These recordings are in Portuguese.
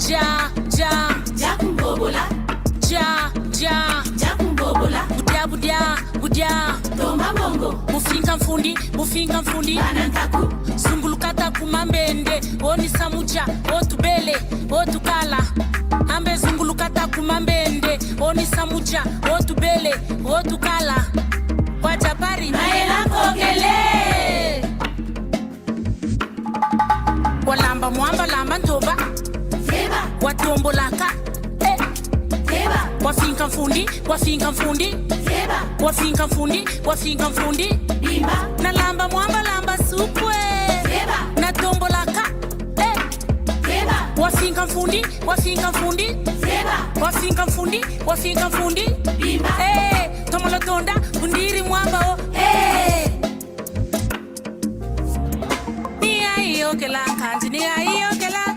Ja kumbobola. Ja kumbobola. Budia Tomba bongo. Bufinka mfundi Banantaku. Zumbulukata kumambende. Oni samuja, otubele, otukala. Ambe zumbulukata kumambende. Oni samuja, otubele, otukala. Wajabari Maela kokele. Walamba mwamba lamba ntoba. Feba. Watombolaka. Feba. Wafinka mfundi. Feba. Wafinka mfundi. Bimba. Na lamba mwamba lamba supwe. Feba. Na tombolaka. Feba. Wafinka mfundi. Feba. Wafinka mfundi. Bimba. Tomolo tonda kundiri mwamba o. Ni ayokela kanji ni ayokela.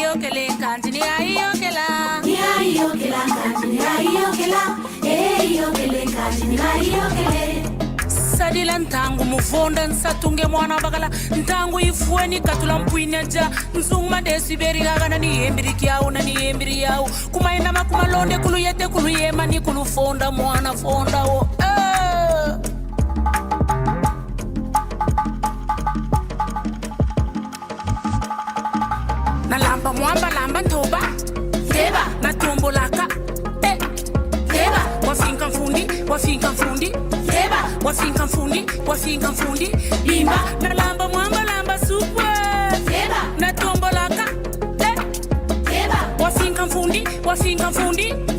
Yokele kanji ni ayokela. Ni ayokela kanji ni ayokela. Yokele kanji ni ayokele. Sadila ntangu muvonda nsatunge mwana bagala. Ntangu ifueni katula mpwinyaja. Nzungma desiberi gagana ni yembiri kiao na ni yembiri yao. Kumaenda makumalonde kuluyete kuluyema ni kulufonda mwana fonda o. Na lamba mwamba lamba ntoba. Feba. Na tombolaka. Feba. Wafinka mfundi. Feba. Wafinka mfundi. Bimba. Na lamba mwamba lamba supwe. Feba. Na tombolaka. Feba. Wafinka mfundi.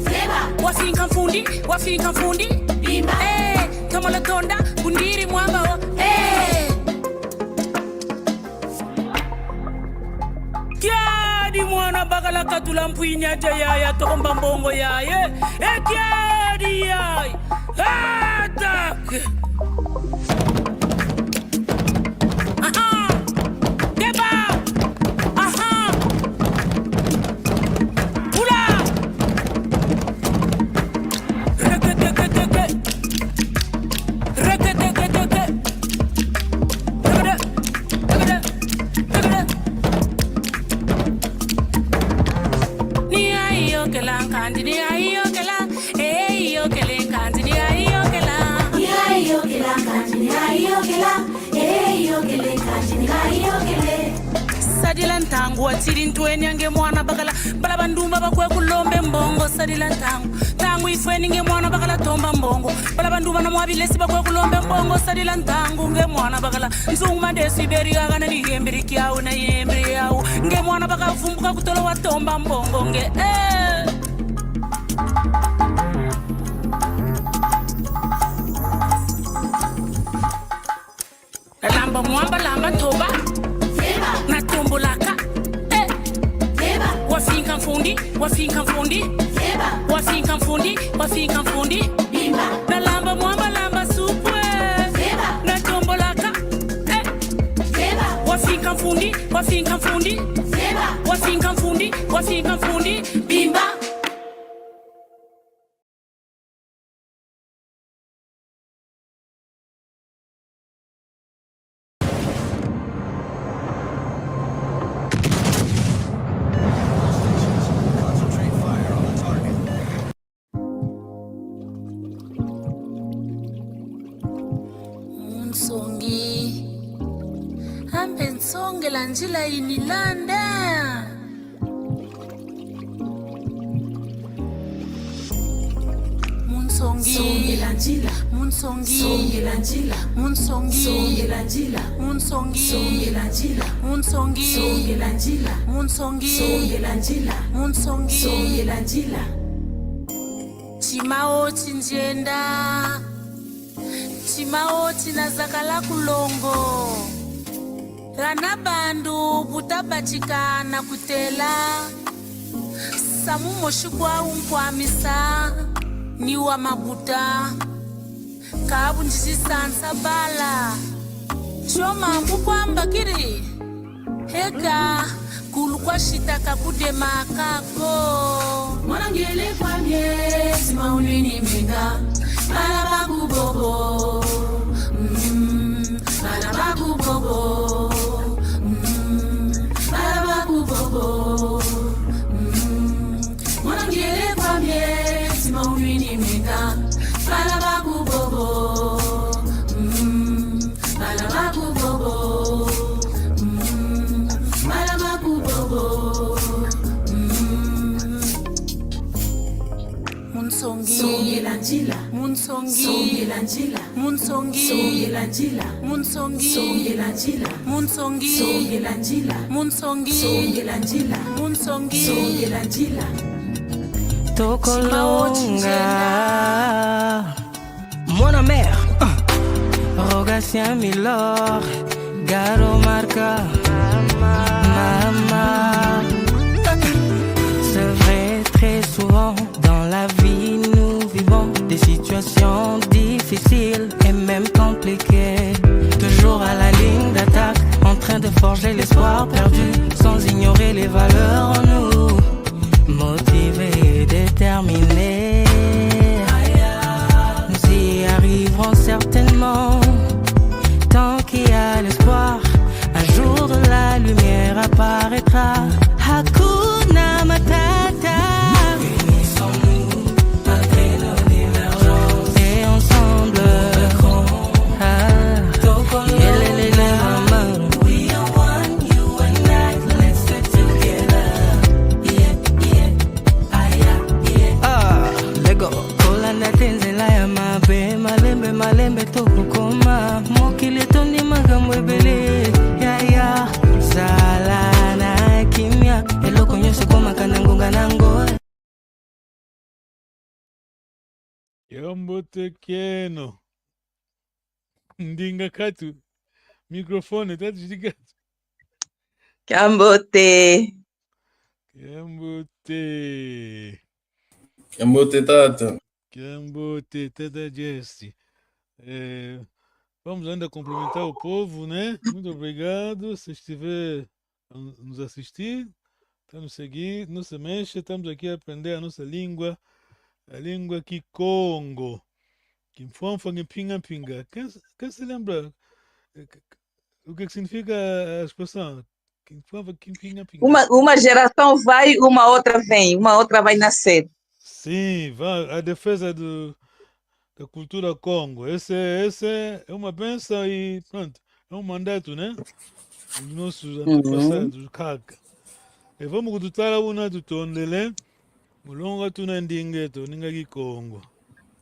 Feba. Wafinka mfundi. Bimba. Tomolo tonda kundiri mwamba o. Kiadi mwana bagala katula mpwinya jaya tomba mbongo yaye. Kiadi yaye. Attack. Sadila ntangu watiri ntweni yange mwana bagala. Bala bandumba bakwe kulombe mbongo. Sadila ntangu ifweni nge mwana bagala tomba mbongo. Bala bandumba na mwabilesi bakwe kulombe mbongo. Sadila ntangu nge mwana bagala. Nzungma desiberi gagana ni yembiri kiao na yembiri yao. Nge mwana bagala fumbuka kutolo wa tomba mbongo nge Lamba mwamba lamba ntoba. Feba. Na tombolaka. Feba. Wafinka mfundi. Feba. Wafinka mfundi. Bimba. Na lamba mwamba lamba supwe. Feba. Na tombolaka. Feba. Wafinka mfundi. Feba. Wafinka mfundi. Bimba. Nsongi ambe nsonge la njila inilanda. Munsongi Songe la njila. Munsongi Songe la njila. Munsongi Songe la njila. Munsongi Songe la njila. Munsongi Songe la njila. Munsongi Songe la njila. Munsongi Songe la njila. Chimao chinjenda. Chimao chinazakala kulongo. Gana bandu butabachikana kutela. Samu moshukwa umkwamisa. Niwa mabuta. Kabu njisi sansa bala. Choma mbukwamba kiri. Heka kulukwa shitaka kudema kako. Mwanangele kwa mye. Sima ulini minga. Alaba kubobo. bobo. Balabaku bobo. Mon anglais premier, si mon uni mega. Balabaku bobo. Balabaku bobo. Balabaku bobo. Munsongi, Songelanjila, Munsongi, Songelanjila, Munsongi, Songelanjila, Munsongi, Songelanjila, Munsongi, Songelanjila, Munsongi, Songelanjila, Munsongi, Songelanjila. Tokolonga Mona mère Rogatien Milor Garo Marca Mama. C'est vrai, très souvent dans la vie nous vivons des situations difficiles et même compliquées. Toujours à la ligne d'attaque, en train de forger l'espoir perdu, sans ignorer les valeurs en nous. Motivés et déterminés, nous y arriverons certainement. Tant qu'il y a l'espoir, un jour de la lumière apparaîtra. Hakuna Matata. Unissons-nous malgré nos divergences et ensemble. We are one, you and I. Let's stay together. Lego kola na tenzela ya mabe malembe malembe tokukoma mokili tondi magambo ebele ya sala na kimya eloko nyonso komaka na ngonga nango. Yombo tekeno ndinga katu microfone tá desligado. Cambote. Cambote Tata. Cambote Tata Jesse. Vamos ainda cumprimentar o povo, né? Muito obrigado. Se estiver a nos assistir, está nos seguir, não se mexe, estamos aqui a aprender a nossa língua, a língua Kikongo. Kimfonfa, Pinga. Quem se lembra o que significa a expressão? Kimfonfa, Pinga. Uma geração vai, uma outra vem, uma outra vai nascer. Sim, a defesa da cultura Congo. Esse é uma benção e pronto, é um mandato, né? Dos nossos antepassados, Kaka. E vamos kututsala una tutondele, mulonga tuna ndingeto, ninga Congo.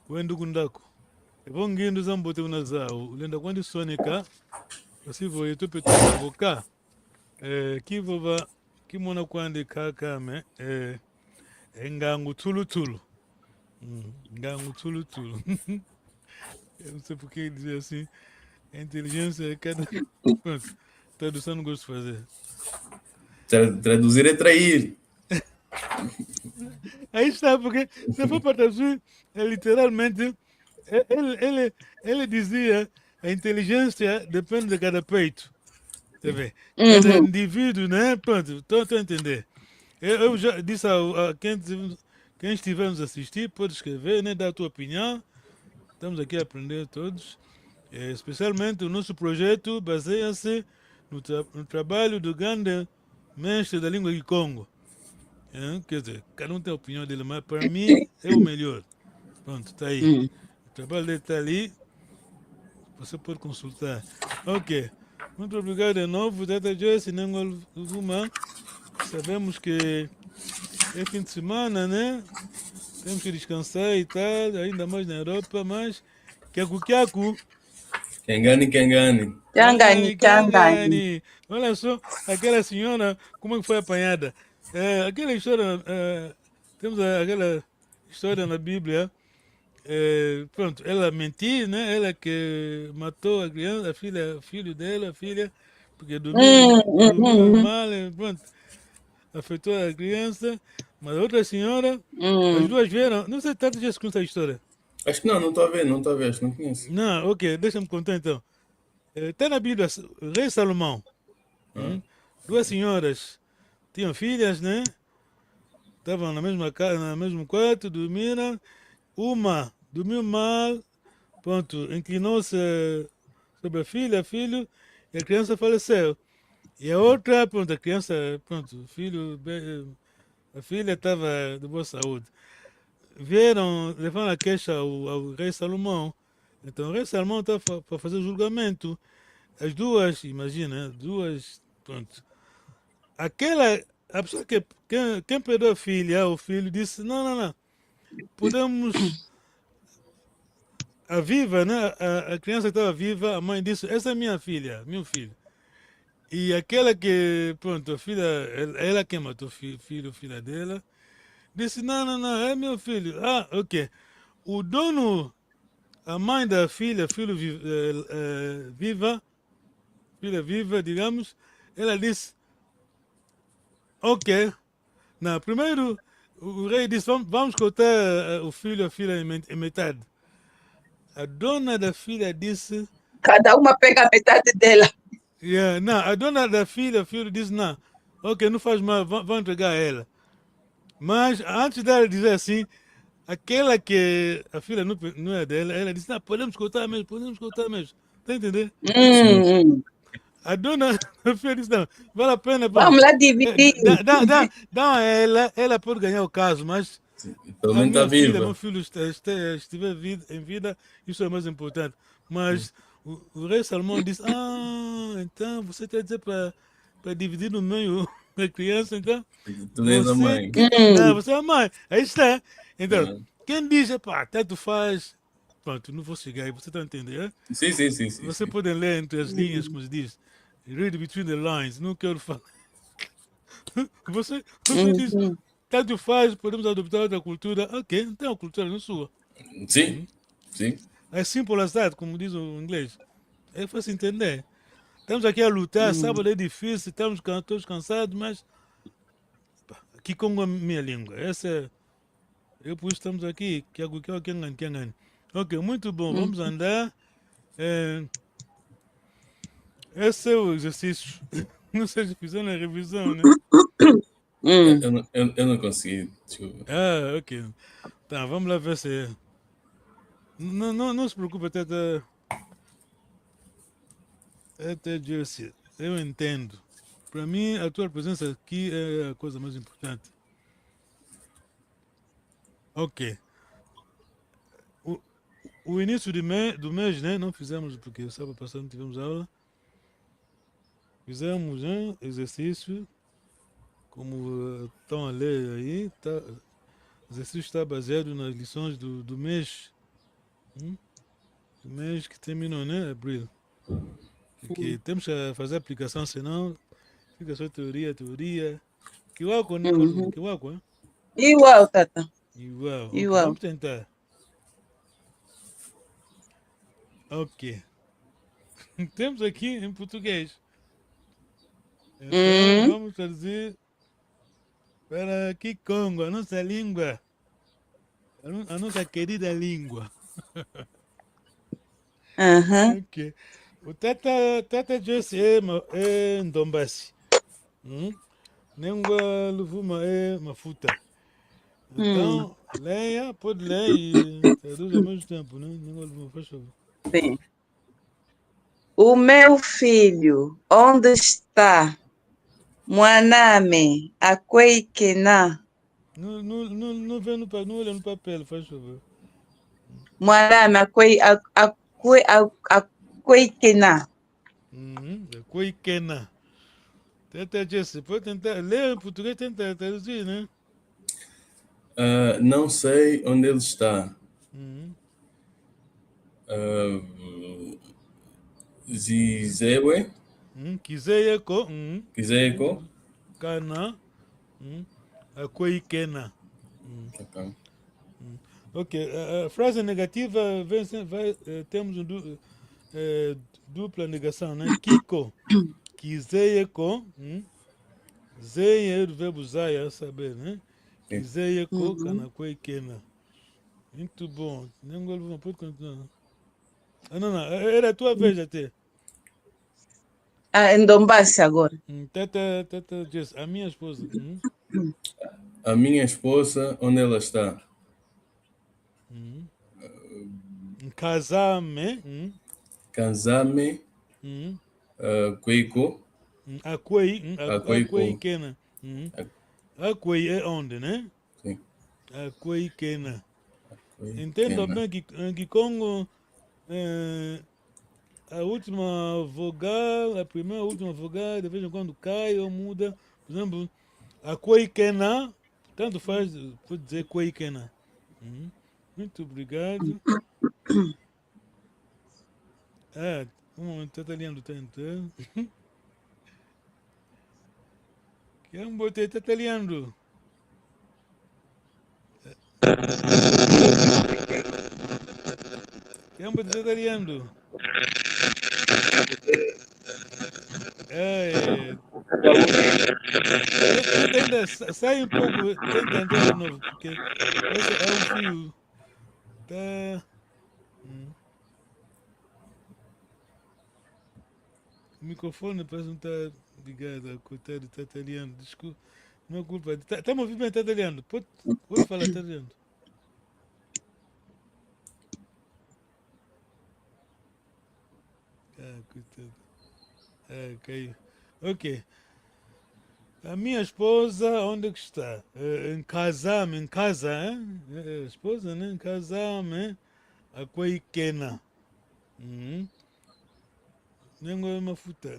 Wendu kundako. E bongindu zambote una zao, ulenda kwandi sonika, pasivo yetu petu avoka. Kivova, kimona kwandi kakame, Ngangu Tulu. Ngangu Tulu. Eu não sei porque ele diz assim. A inteligência é cada. Pronto. Tradução não gosto de fazer. Traduzir é trair. Aí está, porque se for para traduzir, literalmente, ele dizia a inteligência depende de cada peito. Você vê? Cada indivíduo, né? Pronto, estou a entender. Eu já disse a quem estiver nos assistir, pode escrever, né, dar a tua opinião. Estamos aqui a aprender todos. Especialmente o nosso projeto baseia-se no trabalho do grande mestre da língua de Congo. Quer dizer, cada um tem a opinião dele, mas para mim é o melhor. Pronto, está aí. O trabalho dele está ali. Você pode consultar. Ok. Muito obrigado de novo, Tata Joyce, Nengo Luma. Sabemos que é fim de semana, né? Temos que descansar e tal, ainda mais na Europa, mas Kyaku. Kengani. Tangani. Olha só, aquela senhora, como é que foi apanhada? Aquela história, temos aquela história na Bíblia, pronto, ela mentiu, né? Ela que matou a criança, filho dela, porque dormiu mal, pronto. Afetou a criança, mas a outra senhora, as duas vieram. Não sei se já se conhece a história. Acho que não estou a ver, acho que não conheço. Não, ok, deixa-me contar então. Está na Bíblia, Rei Salomão. Duas senhoras tinham filhas, né? Estavam na mesma casa, no mesmo quarto, dormiram. Uma dormiu mal, pronto, inclinou-se sobre a filha, filho, e a criança faleceu. E a outra, pronto, a criança, pronto, a filha estava de boa saúde. Vieram, levaram a queixa ao rei Salomão. Então o rei Salomão estava para fazer julgamento. As duas, imagina, duas, pronto. A pessoa quem perdeu a filha, o filho, disse, não, podemos... A viva, né? A criança estava viva, a mãe disse, essa é minha filha, meu filho. E aquela que, pronto, a filha, ela que matou o filha dela, disse, não, é meu filho. Ah, ok. O dono, a mãe da filha, filha viva, digamos, ela disse, ok. Não, primeiro, o rei disse, vamos cortar o filho, a filha em metade. A dona da filha disse... Cada uma pega a metade dela. Não, a dona da filha, o filho disse, não, ok, não faz mal, vão entregar a ela. Mas antes dela dizer assim, aquela que a filha não é dela, ela disse, não, podemos cortar mesmo. Tá entendendo? A dona da filha disse, não, vale a pena. Vamos lá dividir. Dá a ela pode ganhar o caso, mas Pelo menos está viva. meu filho estiver em vida, isso é mais importante. Mas o rei Salomão disse, então você quer dizer para dividir no meio a criança, então? Tu és a mãe. Não, você é a mãe. Aí está. Então, quem diz, pá, tanto faz. Pronto, não vou chegar aí, você está entendendo? Sim. Você pode ler entre as linhas, como se diz. Read between the lines. Não quero falar. Você diz, tanto faz, podemos adoptar outra cultura. Ok, não tem uma cultura, não é sua. Sim. É simple as that, como diz o inglês. É fácil entender. Estamos aqui a lutar, sábado é difícil, estamos todos cansados, mas aqui com a minha língua. Eu por isso estamos aqui, que engane. Ok, muito bom, vamos andar. Esse é o exercício. Não sei se fizeram a revisão, né? Eu não consegui. Desculpa. Ok. Tá, vamos lá ver se... Não se preocupe, até Jesse. Eu entendo. Para mim, a tua presença aqui é a coisa mais importante. Ok. O início do mês, né? Não fizemos, porque sábado passado não tivemos aula. Fizemos um exercício, como estão a ler aí. O exercício está baseado nas lições do mês. Do mês que terminou, né? Abril. Porque temos que fazer aplicação, senão fica só teoria. Que uau, né? Que uau, hein? Igual, Tata. Igual. Vamos tentar. Ok. Temos aqui em português. Então, vamos traduzir para Kikongo, a nossa língua. A nossa querida língua. Ok. O Tata Jesse é Ndombasi. Língua Luvuma é Mafuta. Então, leia, pode ler e traduz ao mesmo tempo, né? Língua Luvuma, faz favor. Sim. O meu filho, onde está? Mwaname, Akweikena. Não olha no papel, faz favor. Mwaname, Akweikena. Akweikena. Tenta, Jesse, pode tentar ler em português, tenta traduzir, né? Não sei onde ele está. Zizewe. Kizeko. Kana. Akweikena. Okay. Ok, a frase negativa temos dupla negação, né? Kiko. Kizeko. Zeia é do verbo zaya, saber, né? Kizeko, Kanakweikena. Muito bom. Não pode continuar. Não, era a tua vez até. Ndombasi agora. Tata, Jess, a minha esposa. A minha esposa, onde ela está? Casame. Casame. Queico. Akwei, Akwei Queico. Kena. Akwei é onde, né? Sim. Akwei Kena. Quei Entenda Kena. bem que em Kikongo, a última vogal, a primeira e a última vogal, de vez em quando cai ou muda. Por exemplo, Akwei Kena, tanto faz, pode dizer Kwei Kena. Muito obrigado. Um momento, está lendo, está entrando. Que é um botei, está lendo. Que é um botei, está lendo. Tenta ainda, sai um pouco, tenta entrar de novo, porque esse é um fio. Tá. O microfone parece não estar ligado, coitado, está italiano. Desculpa, não é culpa. Está me ouvindo bem, está italiano. Pode falar, está italiano. Coitado. Caiu. Ok. A minha esposa, onde é que está? Em casa, hein? Esposa, né? Em casa, né? A Kena. Nengo mafuta.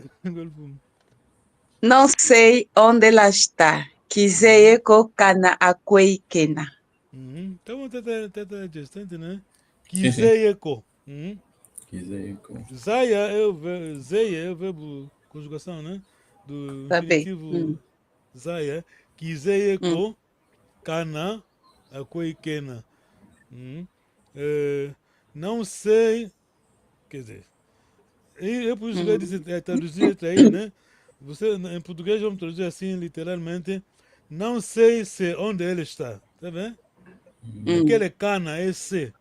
Não sei onde ela está. Quiser com cana a Kena. Então, tá gestante, né? Sim, sim. Kizeyeko. Queico. Zeia é o verbo conjugação, né? Do Tá bem. infinitivo Zaya. Kizeyeko, kana, a Kena. Não sei, quer dizer, eu por isso que eu disse, traduzir aí, né? Você, em português, vamos traduzir assim, literalmente, não sei se onde ele está, tá vendo? Aquele cana é C.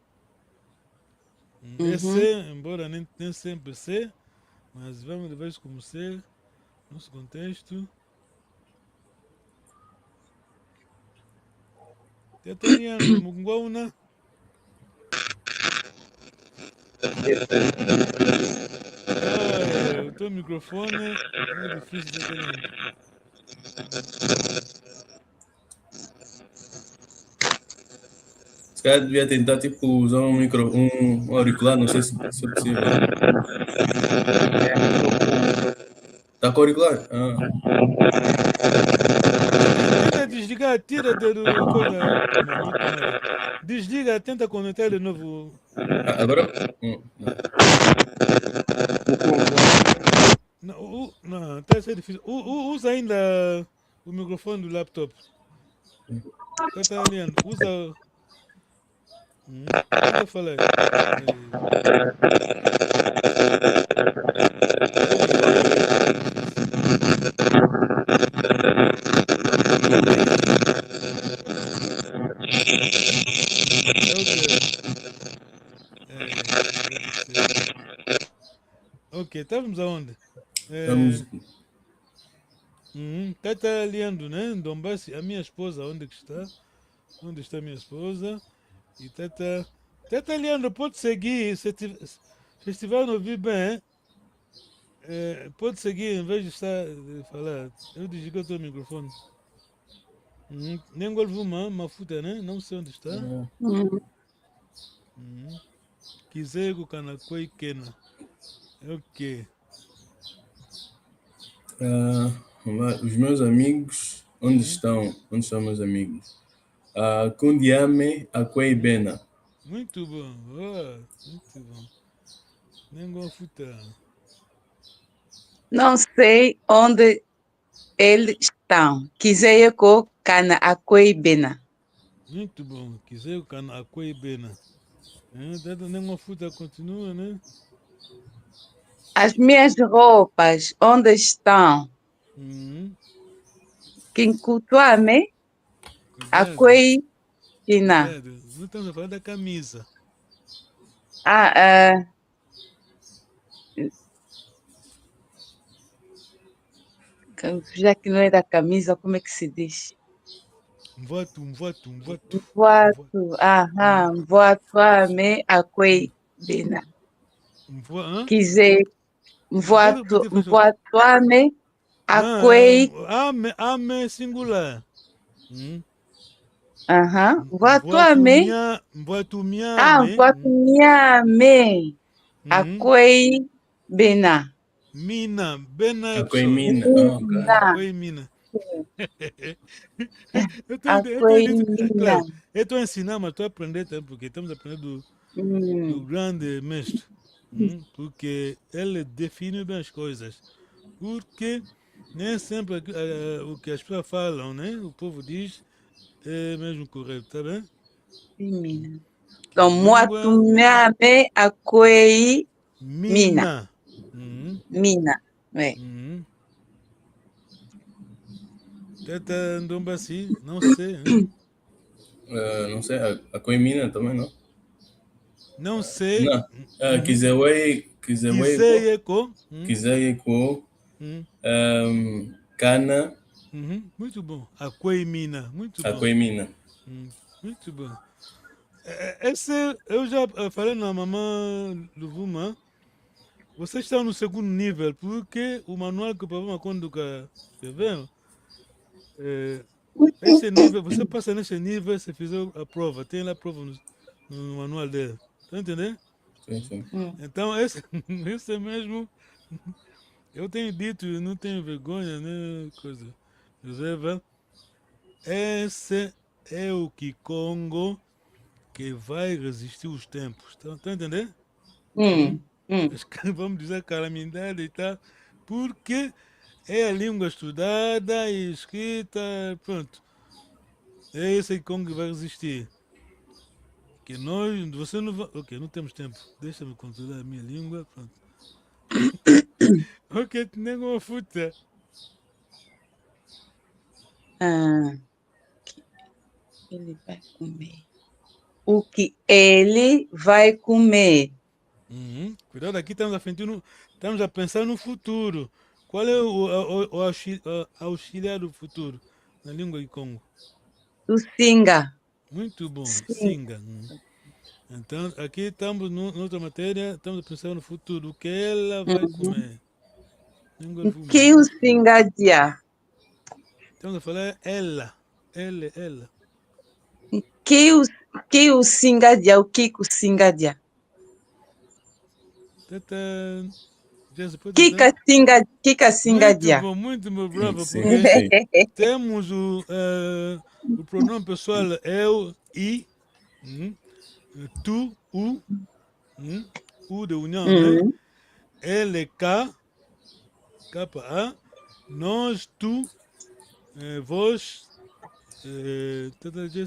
É C, embora nem sempre C, mas vamos de vez como C, nosso contexto. Italiano, Mungwauna. O teu microfone é difícil de entender. Se calhar devia tentar tipo, usar um auricular, não sei se é possível. Tá com auricular? Tenta desligar, tira do coisa. Tomara. Desliga, tenta conectar de novo. Agora. Não, tá sendo difícil. Usa ainda o microfone do laptop. Tá olhando. Usa. Tenta falar. Ok, estávamos aonde? Estamos. Tá lendo, né? Dombassi, a minha esposa, onde que está? Onde está a minha esposa? E Tata Leandro, pode seguir, se estiver a ouvir bem, pode seguir em vez de estar de falar. Eu desliguei o teu microfone. Nem golvuma, mafuta, né? Não sei onde está. Kizego Kanakoi Kena. Ok. Os meus amigos, onde estão? Onde estão meus amigos? Kundiame Akweibena. Muito bom, muito bom. Nem golfuta. Não sei onde eles estão. Quiser com cana a Bena. Muito bom. Kizego Kanakoi Bena. Nem golfuta continua, né? As minhas roupas, onde estão? Quincutuame a Bena. Não estamos a falar da camisa. Já que não é da camisa, como é que se diz? Voto. Voatuame a Bena. Mvoatuame akwei. Ame singular. Mvoatuame. Mvoatumiame. Mvoatumiame akwei bena. Mina. Bena é Akwei pessoa. Mina. Ok. Mina. Akwei Mina. Akwei Mina. Claro, eu estou a ensinar, mas estou a aprender também, porque estamos a aprender do grande mestre. Porque ele define bem as coisas. Porque nem sempre o que as pessoas falam, né? O povo diz, é mesmo correto, tá bem? Mina. Então, Mvoatumiame akwei Mina. Mina. É. Teta Ndombasi, não sei. Hein? Não sei, Akwei Mina também, não? Não sei. Não. Kizewei Kiseyeko. Kizeyeko. Cana. Muito bom. Akwei Mina. Muito bom. Akwei Mina. Muito bom. Esse, eu já falei na mamãe Luvuma. Você está no segundo nível, porque o manual que o Papa Macondo escreveu, esse nível, você passa nesse nível se fizer a prova. Tem lá a prova no manual dele. Tá entendendo? Sim. Então, esse mesmo, eu tenho dito, não tenho vergonha, nem coisa. Reserva. Esse é o Kikongo que vai resistir os tempos. Tá entendendo? Vamos dizer calamidade e tal, porque é a língua estudada e escrita, pronto. É esse Kikongo que vai resistir. Que você não vai... Ok, não temos tempo. Deixa-me controlar a minha língua, pronto. Ok, nem uma futa. Ele vai comer. O que ele vai comer. Cuidado, aqui estamos a pensar no futuro. Qual é o auxiliar do futuro na língua de Congo? O singa. Muito bom, singa. Então, aqui estamos noutra matéria, estamos a pensar no futuro. O que ela vai comer? O que o singa dia? Estamos a falar ela. Ela. O que o singa dia? O que o singa dia? Kika singa dia. Muito bom, bravo. Sim. Porque temos o pronome pessoal eu, I, tu, U, U de união, né? Ele, K, K, nós, tu, vós,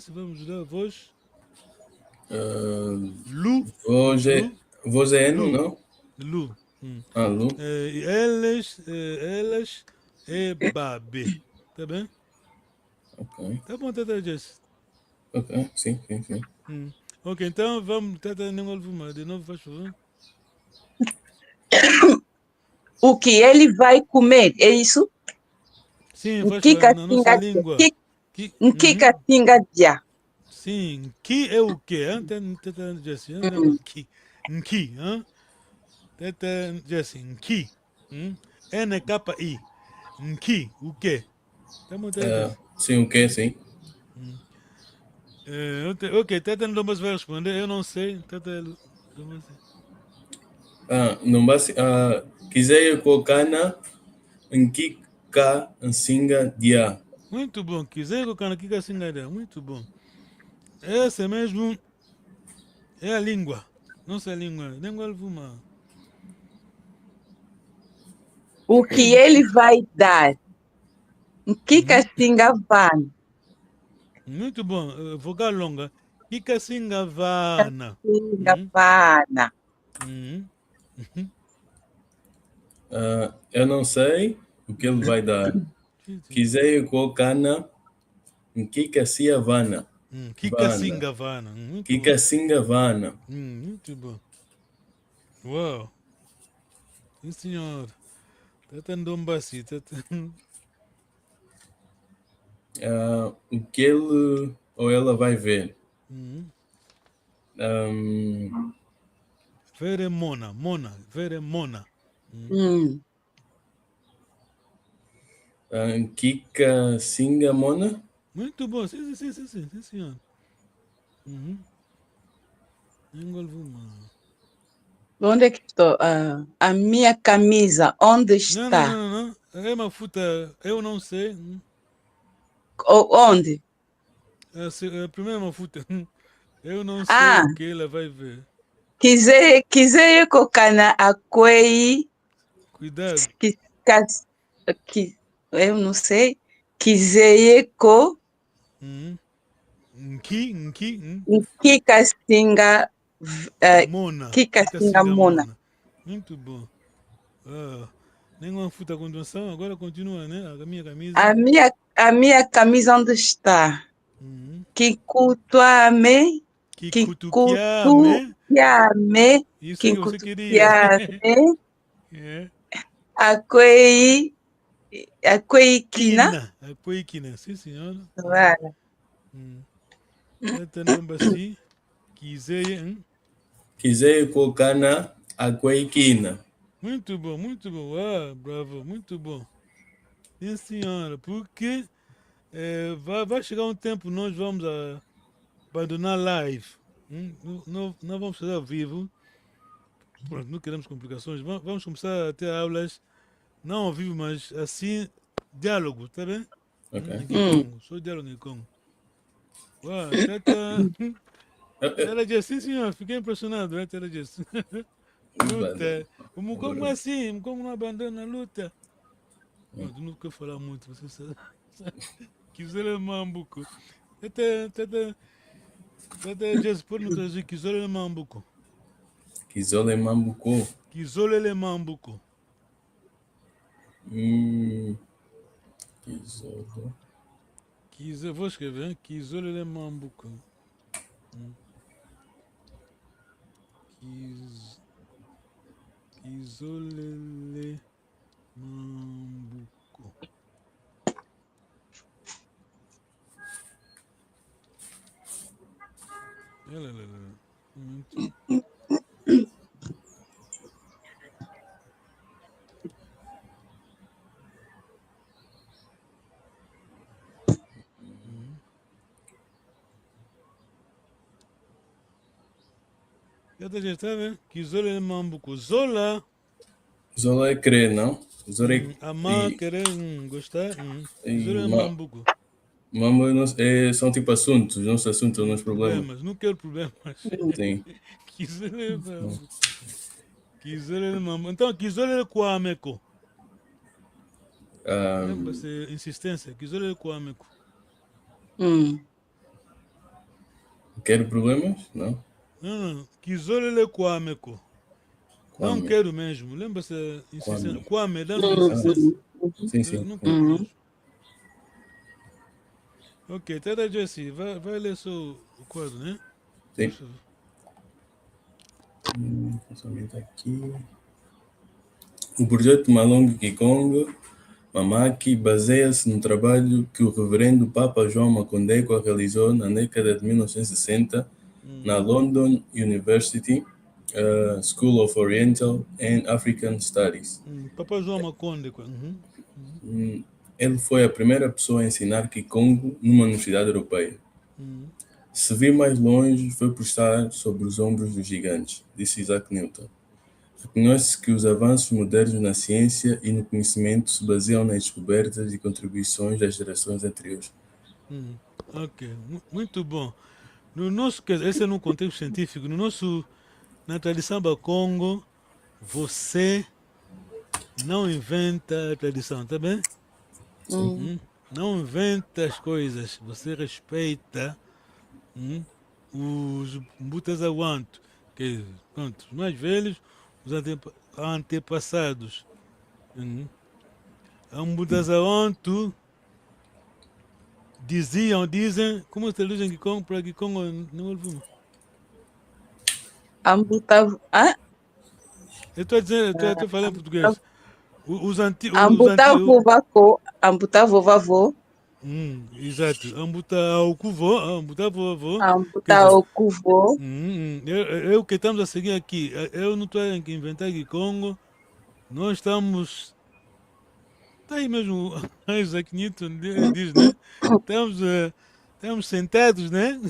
vamos ajudar, vós, Lu, Voz é Eno, não? Lu. Lu. Elas é Babe. Tá bem? Ok. Tá bom, Tata Jess. Ok, sim. Ok, então vamos, Tata Nengolvuma, de novo, faz favor. O que ele vai comer, é isso? Sim, faz favor, na nossa língua. O que catinga dia? Sim, que é o que? Tata Jess, que, Tata Jess, que. NKI. Que, o que? Tá bom, Tata Jess. Sim, o que, sim. Ok, Tata Ndombas vai responder, eu não sei. Tata Ndombas. Ndombas, quiser colocar na Nkika Nsinga Dia. Muito bom, quiser colocar na Kika Singaria, muito bom. Essa mesmo é a língua, nossa língua Luvuma. O que ele vai dar? Kika singa van. Muito bom, vogal longa. Kika Singavana. Vana. Eu não sei o que ele vai dar. Quiser colocar na Nkika Siavana. Kika Singavana. Kika Singavana. Muito bom. Uau. Sim, senhor. Tata Ndombasi. O que ele ou ela vai ver. Veremona. Kika Singa Mona. Muito bom, sim, senhor. Engolvuma. Onde é que estou? A minha camisa, onde está? Não. É uma fruta, eu não sei. Onde? Primeiro uma fruta. Eu não sei o que ela vai ver. Quiser cocana a quei. Cuidado. Eu não sei. Quiser co. Kika Singa. Mona. Kika Singa Mona. Muito bom. Nenhuma fruta com doação, agora continua, né? A minha camisa. A minha camisa onde está? Kikutuame. Kikutukiame. Isso que você queria. Aqueikina. Aqueikina, sim, senhora. Vale. Assim, Quiser cocana aqueikina. Muito bom. Bravo, muito bom. Sim, senhora, porque vai chegar um tempo nós vamos abandonar live. Não vamos fazer ao vivo. Pronto, não queremos complicações. Vamos começar a ter aulas, não ao vivo, mas assim, diálogo, tá bem? Ok. Só diálogo em Congo. Ela disse, sim, senhor, fiquei impressionado, né? Ela disse. Luta. Como assim? Como não abandona a luta? Tu não quer falar muito, você sabe. Kizole Mambuco. Até Jesus pode nos trazer Kizole Mambuco. Kizole Mambuco. Kizole Mambuco. Vou escrever, hein? Kizole Mambuco. Kizole Mambuco. Já está vendo? Kizole Mambuco. Zola é crer, não? Zola é... amar, querer, gostar. Kizole Mambuco. Mambo são tipo assuntos, nossos assuntos, nossos problemas. Não quero problemas. Sim. Kizole Mambuco. Então, Kizole Kwameko. Lembra-se, insistência. Kizole Kwameko. Quero problemas? Não. Não. Kizole Kwameko. Não quero mesmo. Lembra-se, insistência. Kwame, dá insistência. Sim. Não quero mesmo. Ok, Tada Jesse, vai ler só o quadro, né? Sim. Somente aqui. O projeto Malong Kikongo Mamaki baseia-se no trabalho que o reverendo Papa João Makondeko realizou na década de 1960 na London University School of Oriental and African Studies. Papa João Makondeko. Ele foi a primeira pessoa a ensinar Kikongo numa universidade europeia. Se vir mais longe, foi por estar sobre os ombros dos gigantes, disse Isaac Newton. Reconhece que os avanços modernos na ciência e no conhecimento se baseiam nas descobertas e contribuições das gerações anteriores. Ok, muito bom. No nosso, esse é no contexto científico, na tradição do Congo, você não inventa a tradição, tá bem? Não inventa as coisas, você respeita os Mbutazawantu, que pronto, os mais velhos, os antepassados. Mbutazawantu dizem, como se dizem que Congo para que Congo não ouve. Eu estou falando português. Ambuta vovô. Exato. Ambuta ao cuvô. Ambuta ao cuvô. Eu que estamos a seguir aqui. Eu não estou a inventar que Congo. nós estamos. Está aí mesmo o Isaac Newton diz, né? Estamos sentados, né?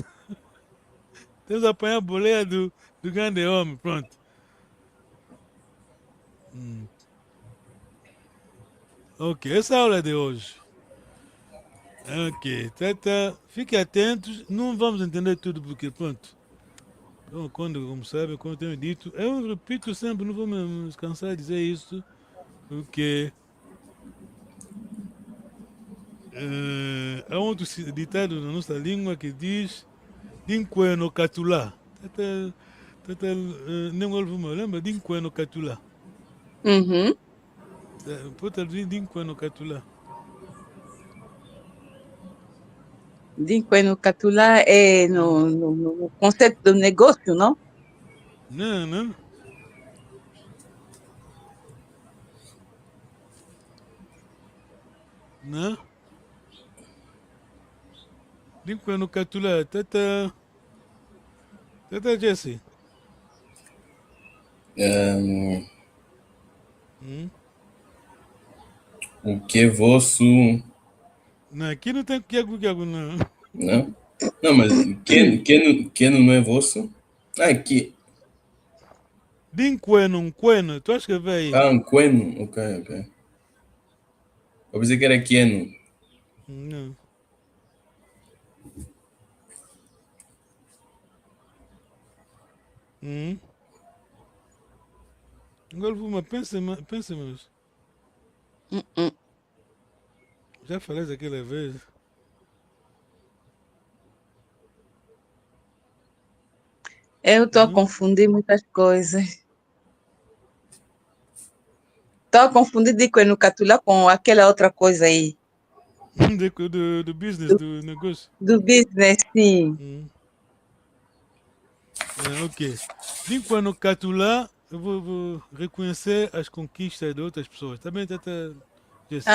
Estamos a apanhar a boleia do grande homem, pronto. Ok, essa é a aula de hoje. Ok, fiquem atentos, não vamos entender tudo porque, pronto. Então, como sabem, como eu tenho dito, eu repito sempre, não vou me cansar de dizer isso, porque há outro ditado na nossa língua que diz Dinque no catulá. Nem me lembra, Dinque no catulá. Uhum. Pode traduzir Dinque no catulá. Dinque no catulá é no conceito do negócio, não? Não. Não? Dinque no catulá. Tata Jesse. O que é vosso... Não, aqui não tem Kiago, não. Não? Não, mas que não é vosso? Aqui. Dinque, tu acha que vai aí? Um queno. Ok. Eu pensei que era queno. Não. Agora vou, mas pensa mais. Já falei daquela vez. Eu estou a confundir muitas coisas. Estou a confundir Dinque no catulá com aquela outra coisa aí. Do business, do negócio. Do business, sim. Ok. Dinque no catulá, eu vou reconhecer as conquistas de outras pessoas. Também, Jesse.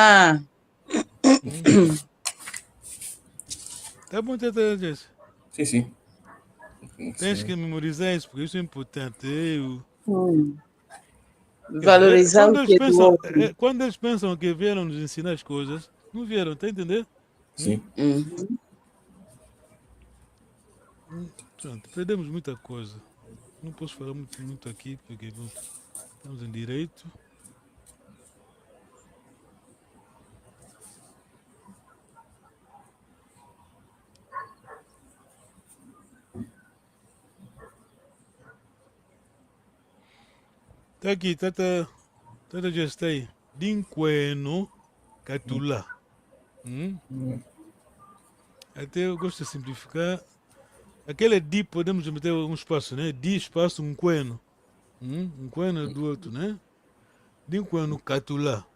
Tá bom, Jesse? Sim. Tens que memorizar isso, porque isso é importante. Valorizar o que é do outro. Quando eles pensam que vieram nos ensinar as coisas, não vieram, tá entendendo? Sim. Pronto, perdemos muita coisa. Não posso falar muito aqui, porque estamos em direito. Tá aqui, já está aí. Dinque no catulá. Até eu gosto de simplificar. Aquele di podemos meter um espaço, né? Di espaço um queno. Um queno do outro, né? Dinque no catulá.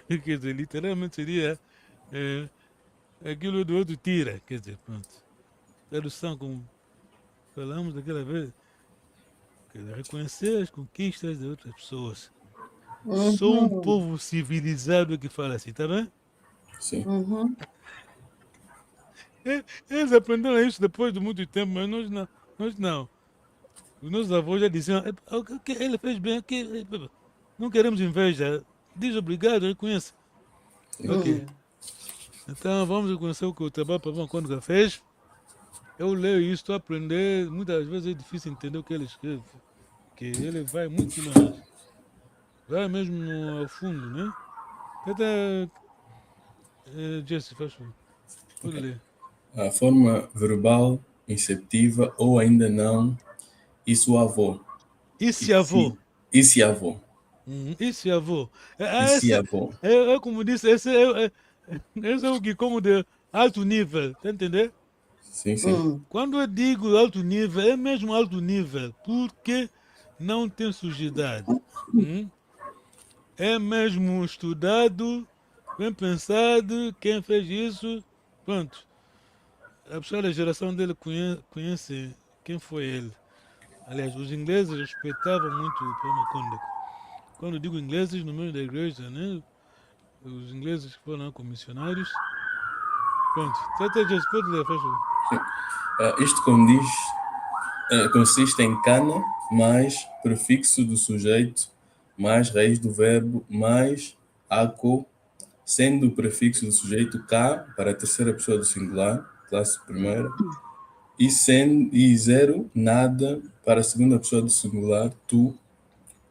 Quer dizer, literalmente seria aquilo do outro tira. Quer dizer, pronto. Tradução, como falamos daquela vez. Quer dizer, reconhecer as conquistas de outras pessoas. Sou um povo civilizado que fala assim, tá bem? Sim. Eles aprenderam isso depois de muito tempo, mas nós não. Os nossos avós já diziam, ele fez bem, não queremos inveja. Diz obrigado, reconheça. Ok. Então vamos reconhecer o que o trabalho para quando já fez. Eu leio isso, estou a aprender. Muitas vezes é difícil entender o que ele escreve. Porque ele vai muito longe. Vai mesmo ao fundo, né? Jesse, faz favor. Pode ler. A forma verbal, inceptiva ou ainda não, isso avô. Isso avô. Isso avô. Isso avô. Isso avô. Como disse, esse é o que como de alto nível, tá entendendo? Sim. Quando eu digo alto nível, é mesmo alto nível, porque não tem sujidade. É mesmo estudado, bem pensado, quem fez isso, pronto. A pessoa da geração dele conhece quem foi ele. Aliás, os ingleses respeitavam muito o Pema Conde. Quando eu digo ingleses, no meio da igreja, né? Os ingleses que foram como missionários. Pronto, já se pode ler, faz favor. Isto consiste em cana mais prefixo do sujeito mais raiz do verbo mais ako, sendo o prefixo do sujeito cá para a terceira pessoa do singular, classe primeira, e zero, nada, para a segunda pessoa do singular, tu.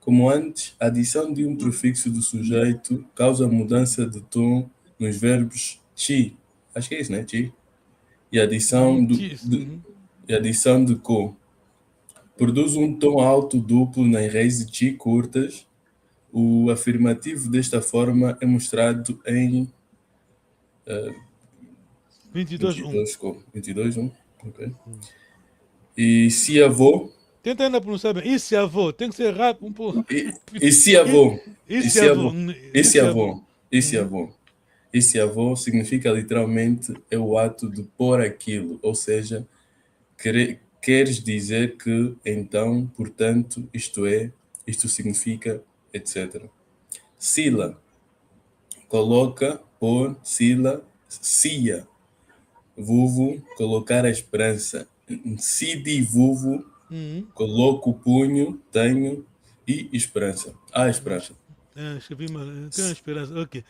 Como antes, a adição de um prefixo do sujeito causa mudança de tom nos verbos chi, acho que é isso, né? Chi. E a adição, e a adição de co. Produz um tom alto duplo nas raízes chi curtas. O afirmativo desta forma é mostrado em 22.1. 22.1. Ok. E se avô. Tenta ainda pronunciar bem. E se avô? Tem que ser rápido um pouco. E se avô? Esse avô. Esse avô significa literalmente é o ato de pôr aquilo, ou seja, queres dizer que, então, portanto, isto é, isto significa, etc. Sila, coloca, pôr, sila, sia. Vuvo, colocar a esperança. Sidi vuvo, coloco o punho, tenho, e esperança. Há esperança. Escrevi mal. Tenho esperança. Ok.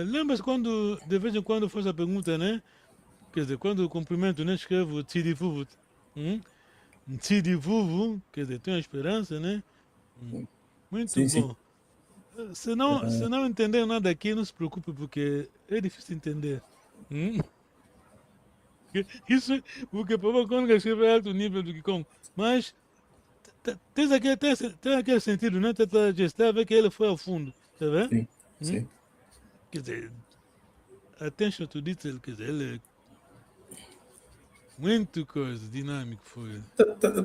Lembra-se quando, de vez em quando, faz a pergunta, né? Quer dizer, quando eu cumprimento, né? Escrevo Tsidi Vuvu. Tsidi Vuvu, quer dizer, tenho esperança, né? Muito Sim, sim. bom. Se não entender nada aqui, não se preocupe, porque é difícil entender. Isso, porque para quando escreve é alto nível do que com. Mas tem aquele sentido, né? Está a ver que ele foi ao fundo, tá vendo? Sim, sim. Quer dizer, attention to detail, quer dizer, ele é muito coisa, dinâmico foi.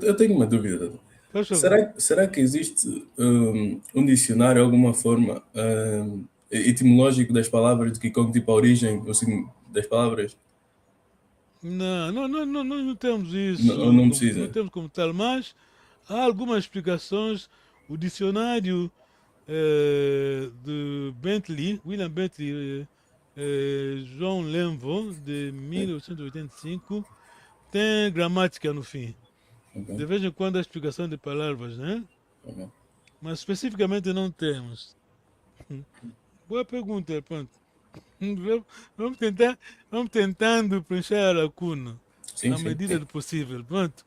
Eu tenho uma dúvida. Faz favor. Será que existe um dicionário, alguma forma etimológico das palavras de Kikong, tipo a origem das palavras? Não temos isso. Não precisa. Não temos como tal, mas há algumas explicações. O dicionário de Bentley, William Bentley, João Lenvo, de 1885, tem gramática no fim. Okay. De vez em quando há explicação de palavras, né? Okay. Mas especificamente não temos. Boa pergunta, pronto. Vamos tentando preencher a lacuna à medida do possível. Pronto.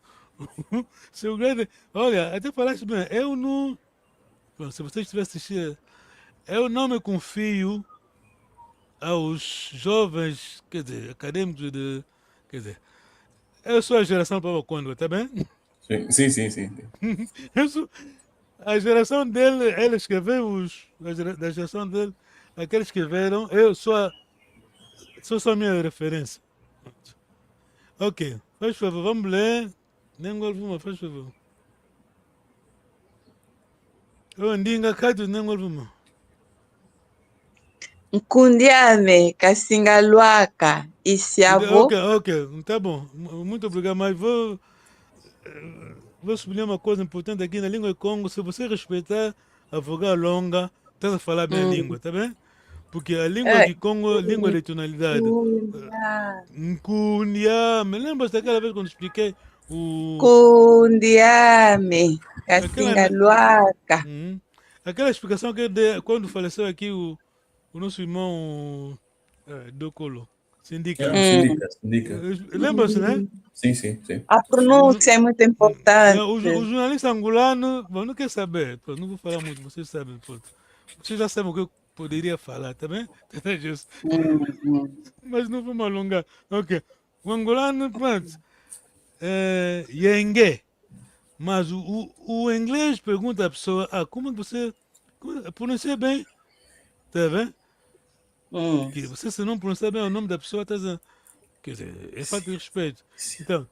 Seu grande. Olha, até falaste bem, eu não. Bom, se você estiver assistindo, eu não me confio aos jovens, quer dizer, acadêmicos de. Quer dizer, eu sou a geração Papa Conde, tá bem? Sim. Eu sou, a geração dele, ele escreveu da geração dele, aqueles que escreveram, eu sou só a minha referência. Ok, faz favor, vamos ler. Nem golfuma, faz favor. Eu ndinga kadu nem golfuma. Nkundiame, Kasingaluaka, Isiavo. Ok, tá bom. Muito obrigado, mas vou sublinhar uma coisa importante aqui na língua de Congo. Se você respeitar a vogal longa, está a falar bem a língua, tá bem? Porque a língua de Congo é língua de tonalidade. Nkundiame. Lembra daquela vez quando expliquei o... Kundiame, Kasingaluaka. Aquela explicação que eu dei quando faleceu aqui o nosso irmão Dokolo. Sindica. Sindica. Lembra-se, né? Sim. A pronúncia é muito importante. O jornalista angolano, não quer saber, não vou falar muito, vocês sabem. Vocês já sabem o que eu poderia falar, tá bem? Mas não vamos alongar. Ok. O angolano, pronto, Yenge. Mas o inglês pergunta à pessoa, como você pronuncia bem? Tá vendo? Que você, se não pronunciar bem o nome da pessoa, quer dizer, é falta de respeito. Então,